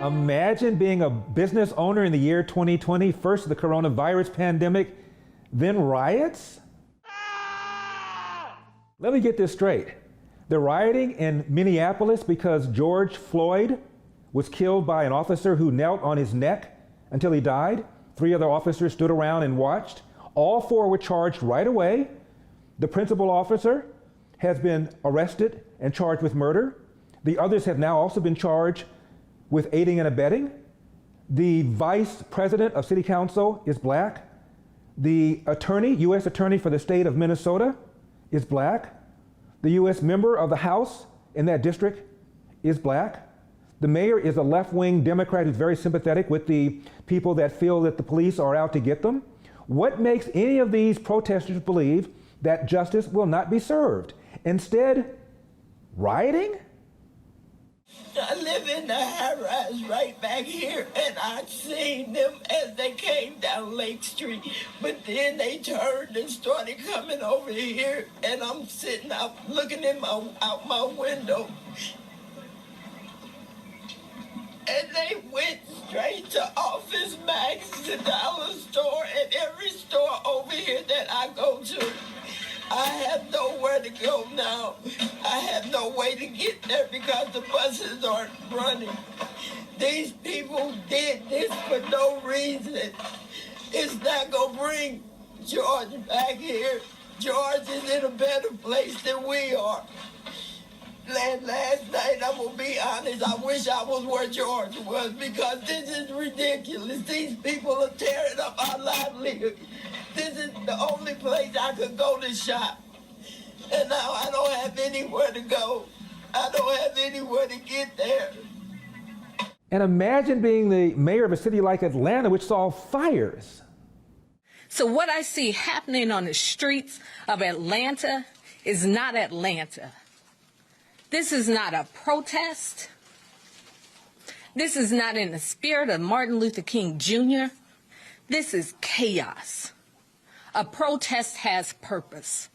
Imagine being a business owner in the year 2020, first the coronavirus pandemic, then riots? Let me get this straight. They're rioting in Minneapolis because George Floyd was killed by an officer who knelt on his neck until he died. 3 other officers stood around and watched. All 4 were charged right away. The principal officer has been arrested and charged with murder. The others have now also been charged with aiding and abetting. The vice president of city council is black. The attorney, U.S. attorney for the state of Minnesota, is black. The U.S. member of the House in that district is black. The mayor is a left-wing Democrat who's very sympathetic with the people that feel that the police are out to get them. What makes any of these protesters believe that justice will not be served? Instead, rioting? I live in the high-rise right back here, and I seen them as they came down Lake Street. But then they turned and started coming over here, and I'm sitting out looking in out my window. And they went straight to Office Max, the dollar store, and every store over here that I go to. I have nowhere to go now. I have no way to get there because the buses aren't running. These people did this for no reason. It's not going to bring George back here. George is in a better place than we are. Last night, I'm going to be honest, I wish I was where George was because this is ridiculous. These people are tearing up our livelihood. This is the only place I could go to shop. And now I don't have anywhere to go. I don't have anywhere to get there. And imagine being the mayor of a city like Atlanta, which saw fires. So what I see happening on the streets of Atlanta is not Atlanta. This is not a protest. This is not in the spirit of Martin Luther King Jr. This is chaos. A protest has purpose.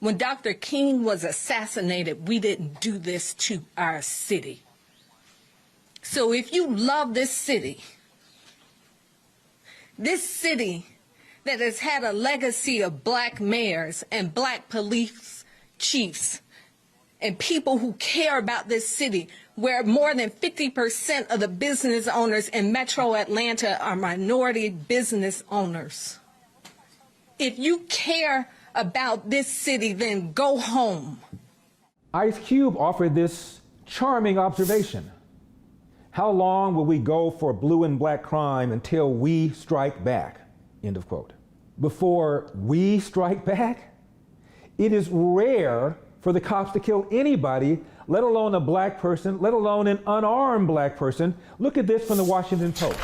When Dr. King was assassinated, we didn't do this to our city. So if you love this city that has had a legacy of black mayors and black police chiefs and people who care about this city, where more than 50% of the business owners in Metro Atlanta are minority business owners. If you care about this city, then go home. Ice Cube offered this charming observation. How long will we go for blue and black crime until we strike back? End of quote. Before we strike back? It is rare for the cops to kill anybody, let alone a black person, let alone an unarmed black person. Look at this from the Washington Post.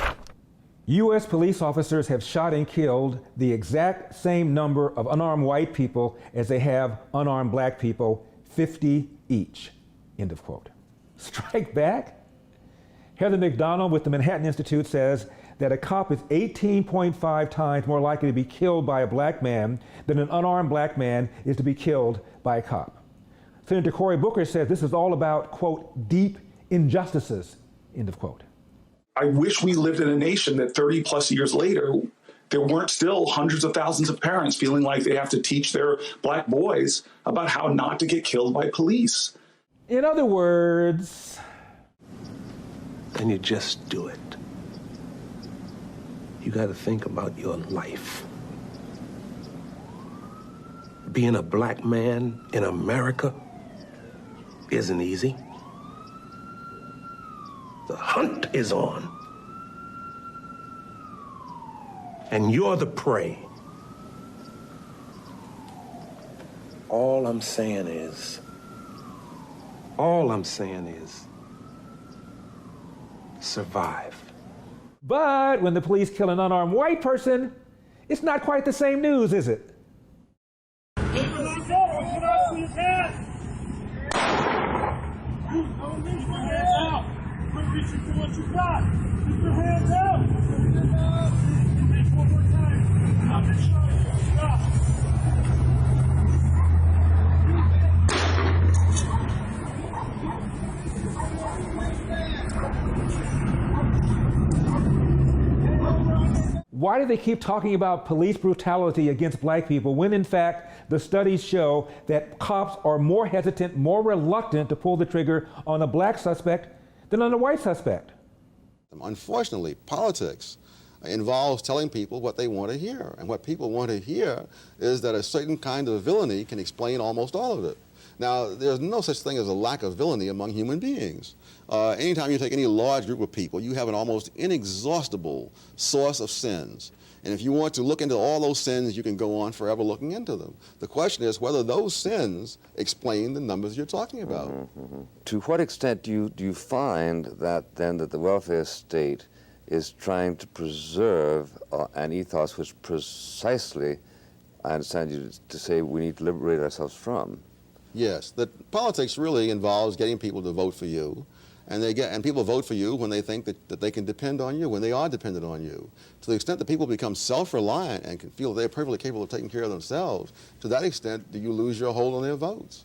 U.S. police officers have shot and killed the exact same number of unarmed white people as they have unarmed black people, 50 each, end of quote. Strike back? Heather McDonald with the Manhattan Institute says that a cop is 18.5 times more likely to be killed by a black man than an unarmed black man is to be killed by a cop. Senator Cory Booker says this is all about, quote, deep injustices, end of quote. I wish we lived in a nation that 30 plus years later, there weren't still hundreds of thousands of parents feeling like they have to teach their black boys about how not to get killed by police. In other words... Then you just do it. You got to think about your life. Being a black man in America isn't easy. The hunt is on. And you're the prey. All I'm saying is, survive. But when the police kill an unarmed white person, it's not quite the same news, is it? Reaching for what you got. Keep your hands out. Reach one more time. Out and stop. Why do they keep talking about police brutality against black people when in fact the studies show that cops are more hesitant, more reluctant to pull the trigger on a black suspect than on a white suspect? Unfortunately, politics involves telling people what they want to hear. And what people want to hear is that a certain kind of villainy can explain almost all of it. Now, there's no such thing as a lack of villainy among human beings. Anytime you take any large group of people, you have an almost inexhaustible source of sins. And if you want to look into all those sins, you can go on forever looking into them. The question is whether those sins explain the numbers you're talking about. To what extent do you find that then that the welfare state is trying to preserve an ethos which precisely, I understand you to say, we need to liberate ourselves from? Yes, that politics really involves getting people to vote for you, and people vote for you when they think that they can depend on you, when they are dependent on you. To the extent that people become self-reliant and can feel they're perfectly capable of taking care of themselves, to that extent do you lose your hold on their votes.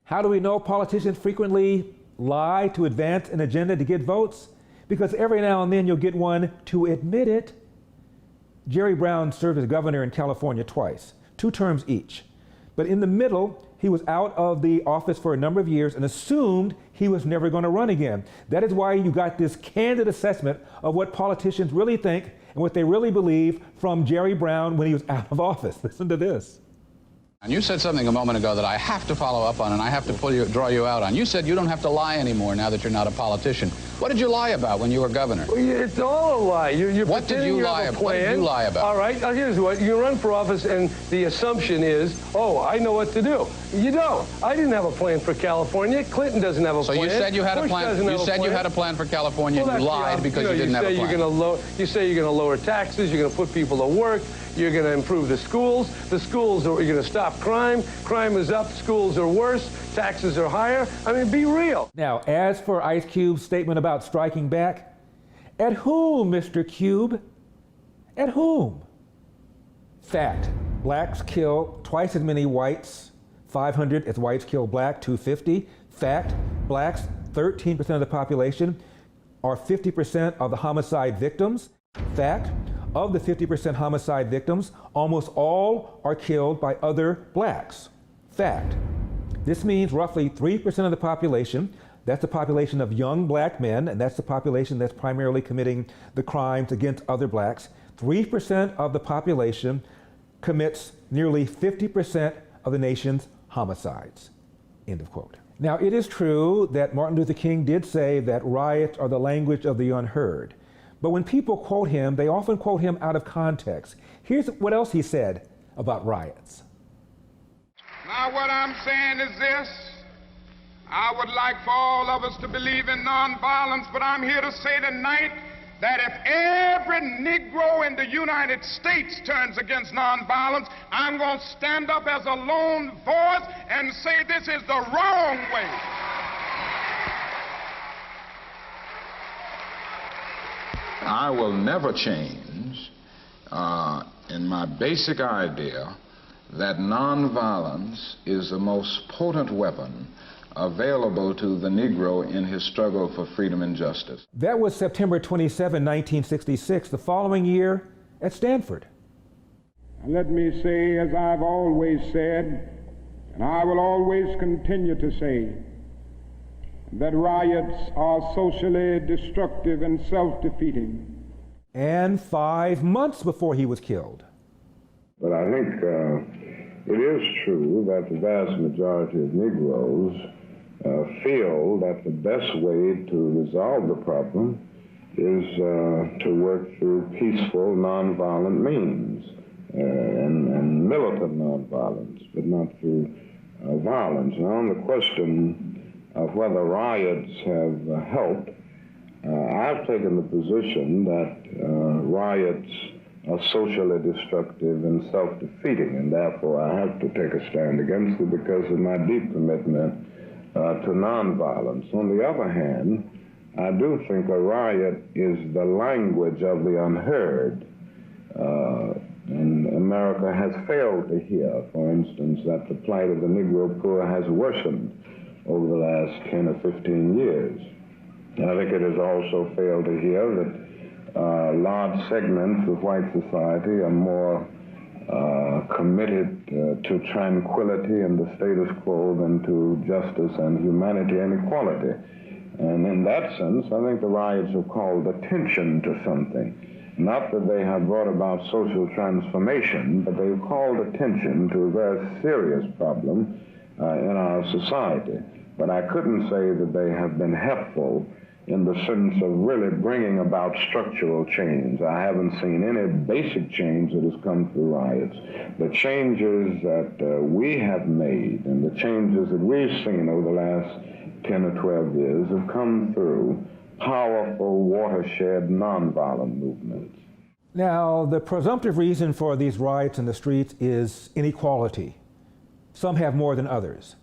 How do we know politicians frequently lie to advance an agenda to get votes? Because every now and then you'll get one to admit it. Jerry Brown served as governor in California twice, 2 terms each. But in the middle, he was out of the office for a number of years and assumed he was never going to run again. That is why you got this candid assessment of what politicians really think and what they really believe from Jerry Brown when he was out of office. Listen to this. And you said something a moment ago that I have to follow up on and I have to draw you out on. You said you don't have to lie anymore now that you're not a politician. What did you lie about when you were governor? Well, it's all a lie. You're what did you lie about? What did you lie about? All right, now here's what. You run for office and the assumption is, oh, I know what to do. You don't. I didn't have a plan for California. Clinton doesn't have a plan. So you said you had a plan. You said you had a plan for California and you lied because you didn't have a plan. You say you're going to lower taxes, you're going to put people to work, you're going to improve the schools. The schools are, you're going to stop crime. Crime is up, schools are worse, taxes are higher. I mean, be real. Now, as for Ice Cube's statement about striking back, at whom, Mr. Cube? At whom? Fact, blacks kill twice as many whites, 500 as whites kill black, 250. Fact, blacks, 13% of the population, are 50% of the homicide victims. Fact, of the 50% homicide victims, almost all are killed by other blacks. Fact. This means roughly 3% of the population, that's the population of young black men, and that's the population that's primarily committing the crimes against other blacks. 3% of the population commits nearly 50% of the nation's homicides. End of quote. Now, it is true that Martin Luther King did say that riots are the language of the unheard. But when people quote him, they often quote him out of context. Here's what else he said about riots. Now what I'm saying is this. I would like for all of us to believe in nonviolence, but I'm here to say tonight that if every Negro in the United States turns against nonviolence, I'm going to stand up as a lone voice and say this is the wrong way. I will never change in my basic idea that nonviolence is the most potent weapon available to the Negro in his struggle for freedom and justice. That was September 27, 1966, the following year at Stanford. And let me say, as I've always said, and I will always continue to say, that riots are socially destructive and self-defeating. And 5 months before he was killed. But I think it is true that the vast majority of Negroes feel that the best way to resolve the problem is to work through peaceful, nonviolent means and militant nonviolence, but not through violence. And on the question of whether riots have helped, I've taken the position that riots are socially destructive and self-defeating, and therefore I have to take a stand against it because of my deep commitment to nonviolence. On the other hand, I do think a riot is the language of the unheard, and America has failed to hear, for instance, that the plight of the Negro poor has worsened over the last 10 or 15 years. I think it has also failed to hear that large segments of white society are more committed to tranquility and the status quo than to justice and humanity and equality. And in that sense, I think the riots have called attention to something. Not that they have brought about social transformation, but they've called attention to a very serious problem in our society. But I couldn't say that they have been helpful in the sense of really bringing about structural change. I haven't seen any basic change that has come through riots. The changes that we have made and the changes that we've seen over the last 10 or 12 years have come through powerful watershed nonviolent movements. Now, the presumptive reason for these riots in the streets is inequality. Some have more than others.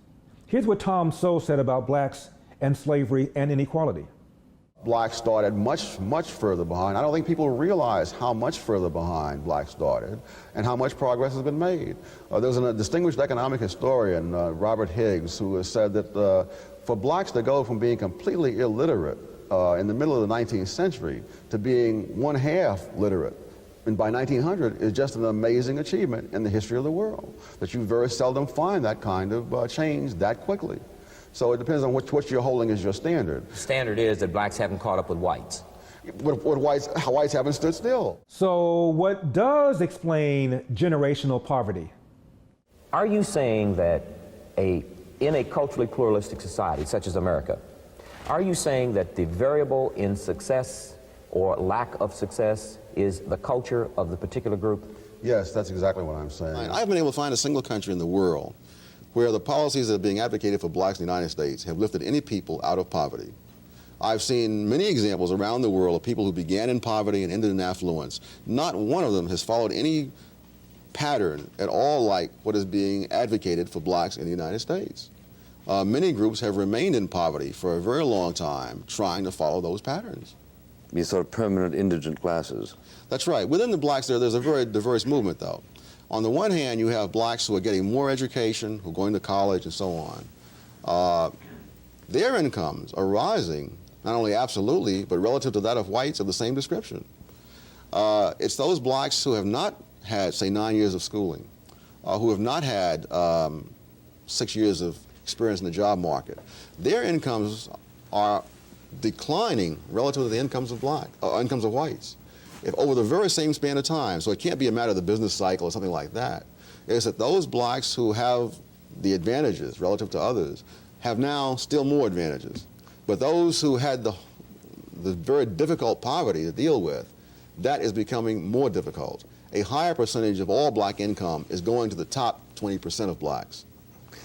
Here's what Tom Sowell said about blacks and slavery and inequality. Blacks started much further behind. I don't think people realize how much further behind blacks started and how much progress has been made. There's a distinguished economic historian, Robert Higgs, who has said that for blacks to go from being completely illiterate in the middle of the 19th century to being one-half literate and by 1900 is just an amazing achievement in the history of the world, that you very seldom find that kind of change that quickly. So it depends on what you're holding as your standard. The standard is that blacks haven't caught up with whites. Whites haven't stood still. So what does explain generational poverty? Are you saying that in a culturally pluralistic society such as America, are you saying that the variable in success or lack of success is the culture of the particular group? Yes, that's exactly what I'm saying. I haven't been able to find a single country in the world where the policies that are being advocated for blacks in the United States have lifted any people out of poverty. I've seen many examples around the world of people who began in poverty and ended in affluence. Not one of them has followed any pattern at all like what is being advocated for blacks in the United States. Many groups have remained in poverty for a very long time trying to follow those patterns. These sort of permanent indigent classes. That's right. Within the blacks there's a very diverse movement, though. On the one hand, you have blacks who are getting more education, who are going to college and so on. Their incomes are rising, not only absolutely, but relative to that of whites of the same description. It's those blacks who have not had, say, 9 years of schooling, who have not had 6 years of experience in the job market. Their incomes are declining relative to the incomes of incomes of whites. If over the very same span of time, so it can't be a matter of the business cycle or something like that, is that those blacks who have the advantages relative to others have now still more advantages. But those who had the very difficult poverty to deal with, that is becoming more difficult. A higher percentage of all black income is going to the top 20% of blacks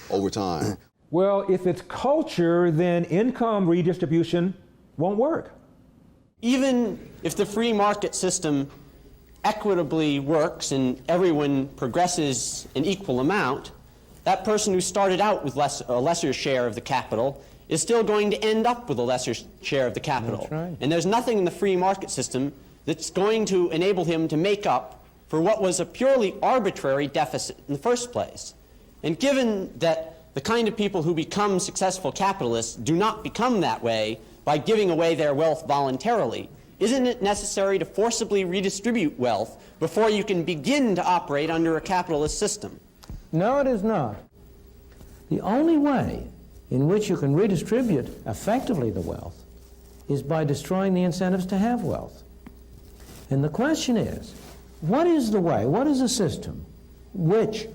over time. Well, if it's culture, then income redistribution won't work. Even if the free market system equitably works and everyone progresses an equal amount, that person who started out with a lesser share of the capital is still going to end up with a lesser share of the capital. That's right. And there's nothing in the free market system that's going to enable him to make up for what was a purely arbitrary deficit in the first place. And given that the kind of people who become successful capitalists do not become that way by giving away their wealth voluntarily, isn't it necessary to forcibly redistribute wealth before you can begin to operate under a capitalist system? No, it is not. The only way in which you can redistribute effectively the wealth is by destroying the incentives to have wealth. And the question is, what is the way, what is a system which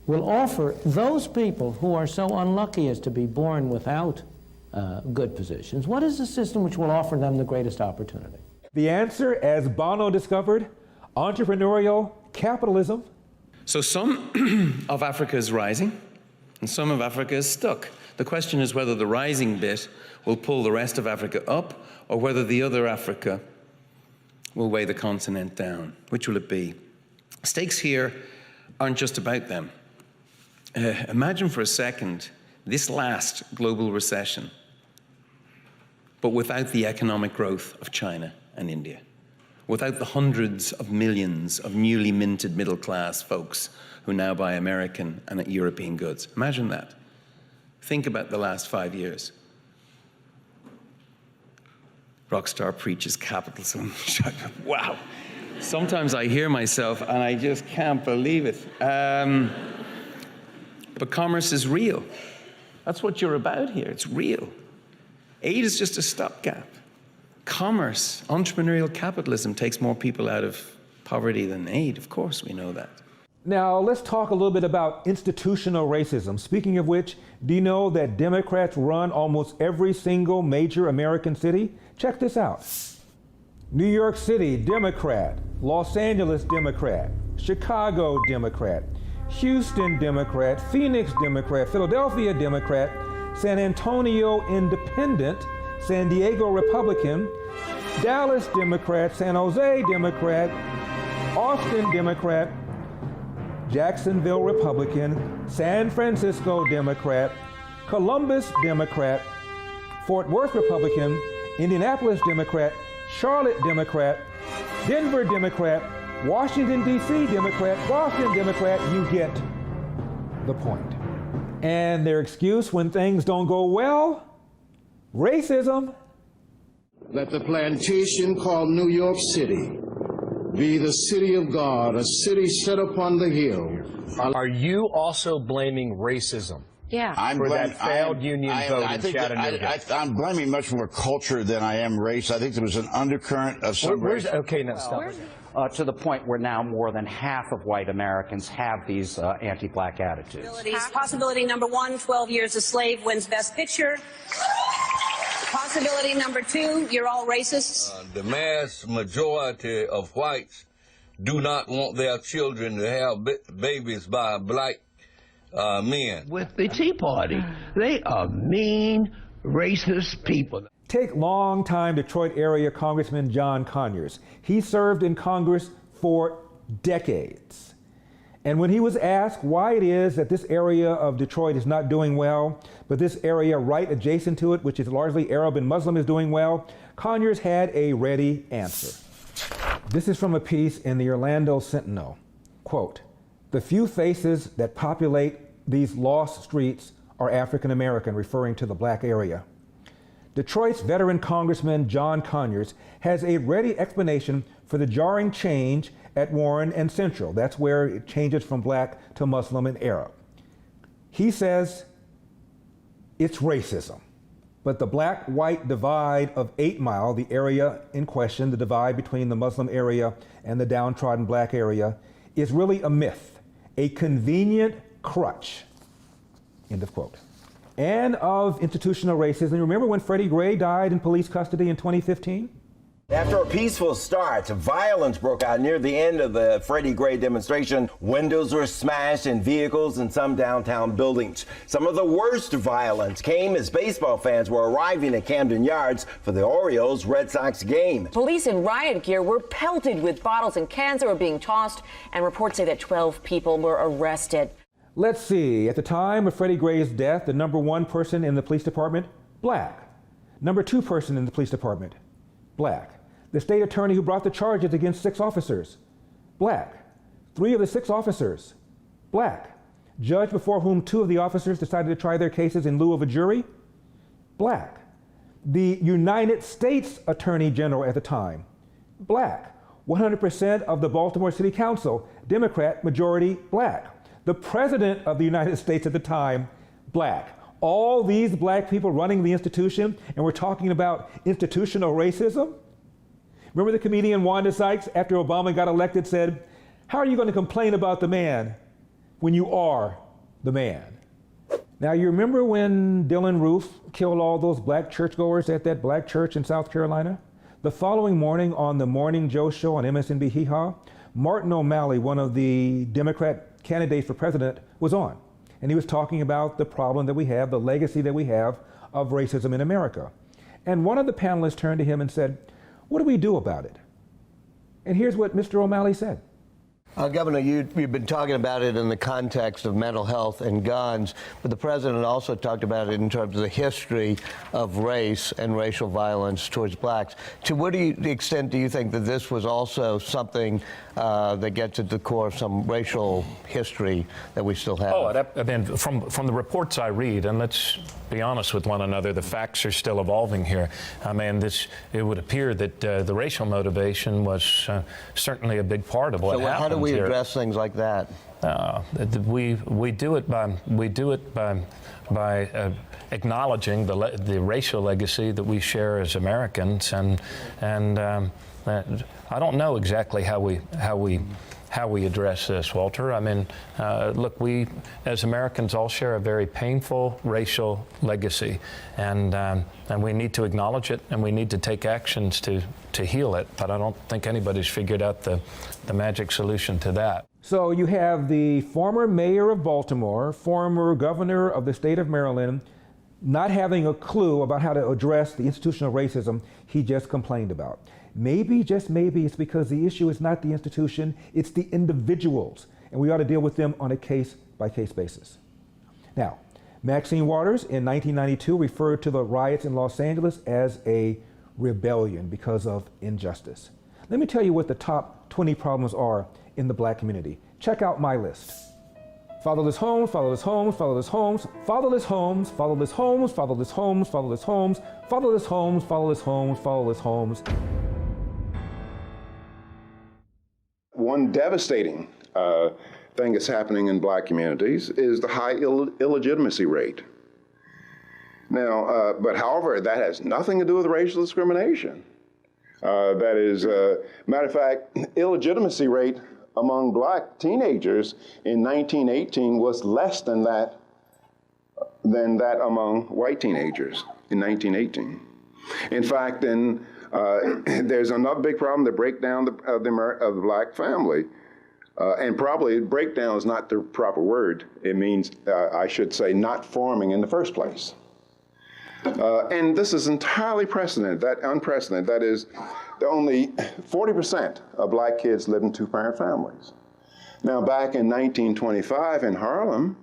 will offer those people who are so unlucky as to be born without good positions, what is the system which will offer them the greatest opportunity? The answer, as Bono discovered, entrepreneurial capitalism. So some of Africa is rising, and some of Africa is stuck. The question is whether the rising bit will pull the rest of Africa up, or whether the other Africa will weigh the continent down. Which will it be? Stakes here aren't just about them. Imagine for a second this last global recession, but without the economic growth of China and India, without the hundreds of millions of newly minted middle-class folks who now buy American and European goods. Imagine that. Think about the last 5 years. Rockstar preaches capitalism. Wow. Sometimes I hear myself and I just can't believe it. But commerce is real. That's what you're about here. It's real. Aid is just a stopgap. Commerce, entrepreneurial capitalism takes more people out of poverty than aid. Of course, we know that. Now, let's talk a little bit about institutional racism. Speaking of which, do you know that Democrats run almost every single major American city? Check this out. New York City, Democrat. Los Angeles, Democrat. Chicago, Democrat. Houston, Democrat. Phoenix, Democrat. Philadelphia, Democrat. San Antonio, Independent. San Diego, Republican. Dallas, Democrat. San Jose, Democrat. Austin, Democrat. Jacksonville, Republican. San Francisco, Democrat. Columbus, Democrat. Fort Worth, Republican. Indianapolis, Democrat. Charlotte, Democrat. Denver, Democrat. Washington, D.C., Democrat. Boston, Democrat. You get the point. And their excuse when things don't go well? Racism. Let the plantation called New York City be the city of God, a city set upon the hill. Are you also blaming racism? Yeah. For that failed union vote in Chattanooga? I'm blaming much more culture than I am race. I think there was an undercurrent of some race. Okay, now stop. To the point where now more than half of white Americans have these anti-black attitudes. Possibility number one, 12 Years a Slave wins Best Picture. Possibility number two, you're all racists. The mass majority of whites do not want their children to have babies by black men. With the Tea Party, they are mean, racist people. Take longtime Detroit area Congressman John Conyers. He served in Congress for decades. And when he was asked why it is that this area of Detroit is not doing well, but this area right adjacent to it, which is largely Arab and Muslim, is doing well, Conyers had a ready answer. This is from a piece in the Orlando Sentinel. Quote, "The few faces that populate these lost streets are African American," referring to the black area. Detroit's veteran Congressman John Conyers has a ready explanation for the jarring change at Warren and Central. That's where it changes from black to Muslim and Arab. He says it's racism. But the black-white divide of 8 Mile, the area in question, the divide between the Muslim area and the downtrodden black area, is really a myth, a convenient crutch. End of quote. And of institutional racism. Remember when Freddie Gray died in police custody in 2015? After a peaceful start, violence broke out near the end of the Freddie Gray demonstration. Windows were smashed in vehicles in some downtown buildings. Some of the worst violence came as baseball fans were arriving at Camden Yards for the Orioles-Red Sox game. Police in riot gear were pelted with bottles and cans that were being tossed, and reports say that 12 people were arrested. Let's see, at the time of Freddie Gray's death, the number 1 person in the police department, black. Number 2 person in the police department, black. The state attorney who brought the charges against 6 officers, black. 3 of the 6 officers, black. Judge before whom 2 of the officers decided to try their cases in lieu of a jury, black. The United States Attorney General at the time, black. 100% of the Baltimore City Council, Democrat, majority black. The President of the United States at the time, black. All these black people running the institution, and we're talking about institutional racism? Remember the comedian Wanda Sykes, after Obama got elected, said, "How are you going to complain about the man when you are the man?" Now, you remember when Dylan Roof killed all those black churchgoers at that black church in South Carolina? The following morning on the Morning Joe show on MSNBC Hee Haw, Martin O'Malley, one of the Democrat candidates for president, was on. And he was talking about the problem that we have, the legacy that we have of racism in America. And one of the panelists turned to him and said, "What do we do about it?" And here's what Mr. O'Malley said. Governor, you've been talking about it in the context of mental health and guns, but the president also talked about it in terms of the history of race and racial violence towards blacks. To what extent do you think that this was also something that gets at the core of some racial history that we still have? Oh, I mean, from the reports I read, and let's be honest with one another, the facts are still evolving here. I mean, it would appear that the racial motivation was certainly a big part of what happened. How do we here. address things like that? We do it by acknowledging the racial legacy that we share as Americans, and I don't know exactly how we address this, Walter. I mean, look, we as Americans all share a very painful racial legacy, and we need to acknowledge it, and we need to take actions to heal it. But I don't think anybody's figured out the magic solution to that. So you have the former mayor of Baltimore, former governor of the state of Maryland, not having a clue about how to address the institutional racism he just complained about. Maybe, just maybe, it's because the issue is not the institution, it's the individuals, and we ought to deal with them on a case-by-case basis. Now, Maxine Waters in 1992 referred to the riots in Los Angeles as a rebellion because of injustice. Let me tell you what the top 20 problems are in the black community. Check out my list. Fatherless homes, fatherless homes, fatherless homes, fatherless homes, fatherless homes, fatherless homes, fatherless homes, fatherless homes, fatherless homes, fatherless homes. One devastating thing that's happening in black communities is the high illegitimacy rate. Now, but however, that has nothing to do with racial discrimination. That is, matter of fact, illegitimacy rate among black teenagers in 1918 was less than that among white teenagers in 1918. In fact, there's another big problem, the breakdown of the black family. And probably breakdown is not the proper word. It means, I should say, not forming in the first place. And this is entirely unprecedented. That is, only 40% of black kids live in two-parent families. Now, back in 1925 in Harlem,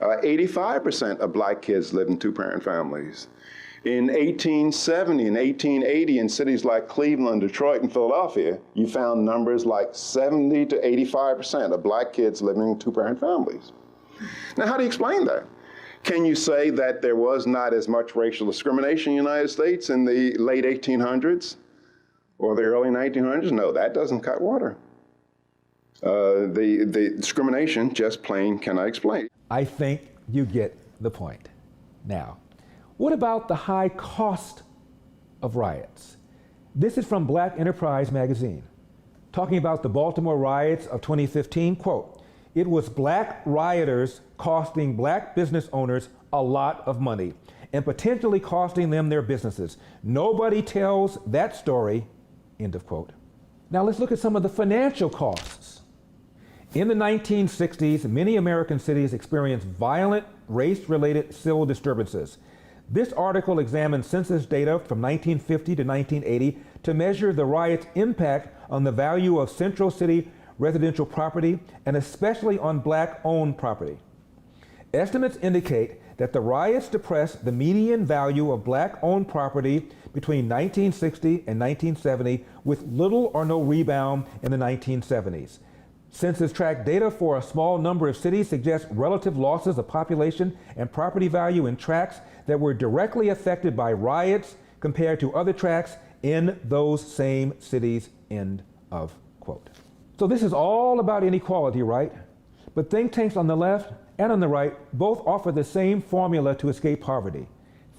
85% of black kids lived in two-parent families. In 1870 and 1880 in cities like Cleveland, Detroit, and Philadelphia, you found numbers like 70 to 85% of black kids living in two-parent families. Now, how do you explain that? Can you say that there was not as much racial discrimination in the United States in the late 1800s or the early 1900s? No, that doesn't cut water. The discrimination just plain cannot explain. I think you get the point. Now, what about the high cost of riots? This is from Black Enterprise magazine, talking about the Baltimore riots of 2015, quote, "It was black rioters costing black business owners a lot of money and potentially costing them their businesses. Nobody tells that story," end of quote. Now let's look at some of the financial costs. In the 1960s, many American cities experienced violent race-related civil disturbances. This article examines census data from 1950 to 1980 to measure the riot's impact on the value of central city residential property, and especially on black-owned property. Estimates indicate that the riots depressed the median value of black-owned property between 1960 and 1970, with little or no rebound in the 1970s. Census tract data for a small number of cities suggests relative losses of population and property value in tracts that were directly affected by riots compared to other tracts in those same cities, end of quote. So this is all about inequality, right? But think tanks on the left and on the right both offer the same formula to escape poverty.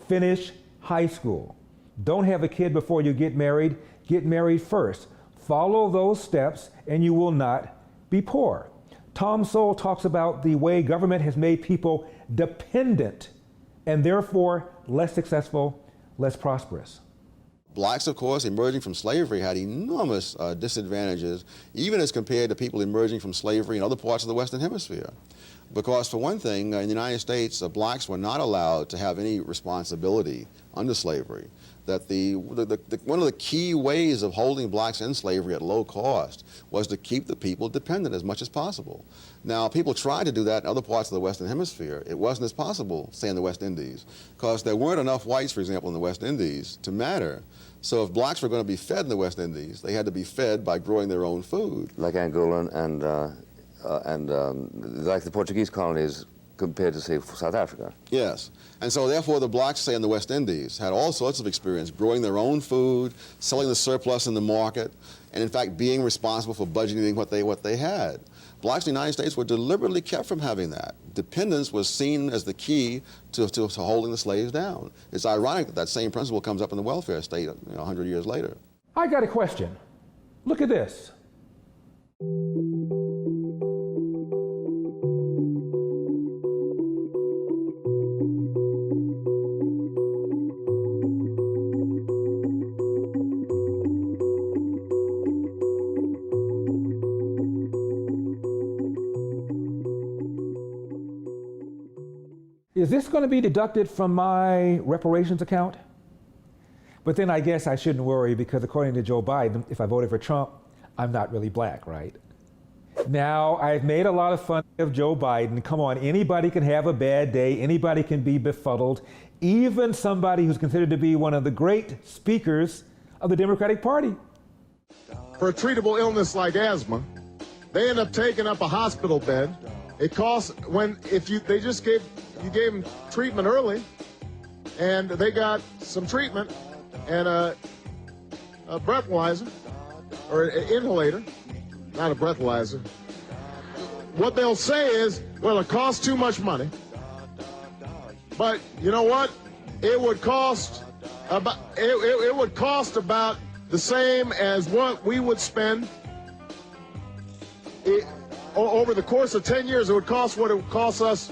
Finish high school. Don't have a kid before you get married first. Follow those steps and you will not be poor. Tom Sowell talks about the way government has made people dependent and therefore less successful, less prosperous. Blacks, of course, emerging from slavery had enormous disadvantages, even as compared to people emerging from slavery in other parts of the Western Hemisphere. Because for one thing, in the United States, blacks were not allowed to have any responsibility under slavery. That one of the key ways of holding blacks in slavery at low cost was to keep the people dependent as much as possible. Now, people tried to do that in other parts of the Western Hemisphere. It wasn't as possible, say, in the West Indies, because there weren't enough whites, for example, in the West Indies to matter. So if blacks were going to be fed in the West Indies, they had to be fed by growing their own food. Like Angola and like the Portuguese colonies compared to, say, South Africa. Yes. And so therefore the blacks, say, in the West Indies had all sorts of experience growing their own food, selling the surplus in the market, and in fact being responsible for budgeting what they had. Blacks in the United States were deliberately kept from having that. Dependence was seen as the key to holding the slaves down. It's ironic that that same principle comes up in the welfare state 100 years later. I got a question. Look at this. Is this going to be deducted from my reparations account? But then I guess I shouldn't worry because according to Joe Biden, if I voted for Trump, I'm not really black, right? Now, I've made a lot of fun of Joe Biden. Come on, anybody can have a bad day. Anybody can be befuddled. Even somebody who's considered to be one of the great speakers of the Democratic Party. For a treatable illness like asthma, they end up taking up a hospital bed. It costs, you gave them treatment early, and they got some treatment and a breathalyzer, or an inhalator, not a breathalyzer. What they'll say is, well, it costs too much money, but you know what? It would cost about the same as what we would spend over the course of 10 years. It would cost what it would cost us.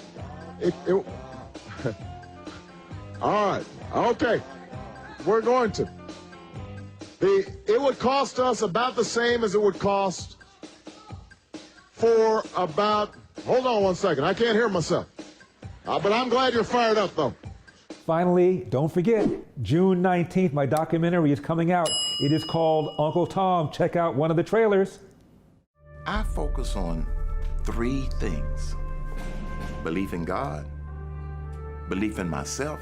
All right, okay, we're going to. It would cost us about the same as it would cost for about, hold on one second, I can't hear myself. But I'm glad you're fired up, though. Finally, don't forget, June 19th, my documentary is coming out. It is called Uncle Tom. Check out one of the trailers. I focus on 3 things: belief in God, belief in myself,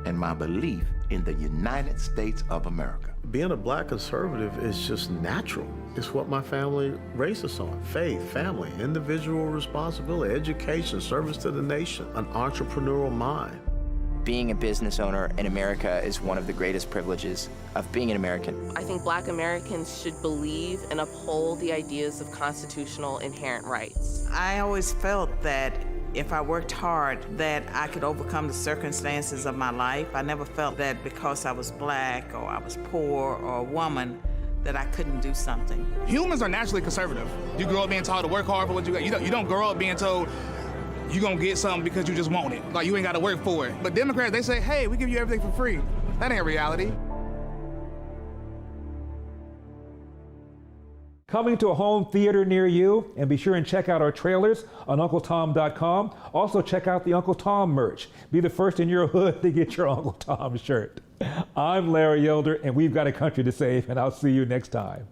and my belief in the United States of America. Being a black conservative is just natural. It's what my family raised us on: faith, family, individual responsibility, education, service to the nation, an entrepreneurial mind. Being a business owner in America is one of the greatest privileges of being an American. I think black Americans should believe and uphold the ideas of constitutional inherent rights. I always felt that if I worked hard, that I could overcome the circumstances of my life. I never felt that because I was black or I was poor or a woman, that I couldn't do something. Humans are naturally conservative. You grow up being taught to work hard for what you got. You don't grow up being told you're gonna get something because you just want it. Like, you ain't gotta work for it. But Democrats, they say, hey, we give you everything for free. That ain't reality. Coming to a home theater near you, and be sure and check out our trailers on UncleTom.com. Also check out the Uncle Tom merch. Be the first in your hood to get your Uncle Tom shirt. I'm Larry Elder, and we've got a country to save, and I'll see you next time.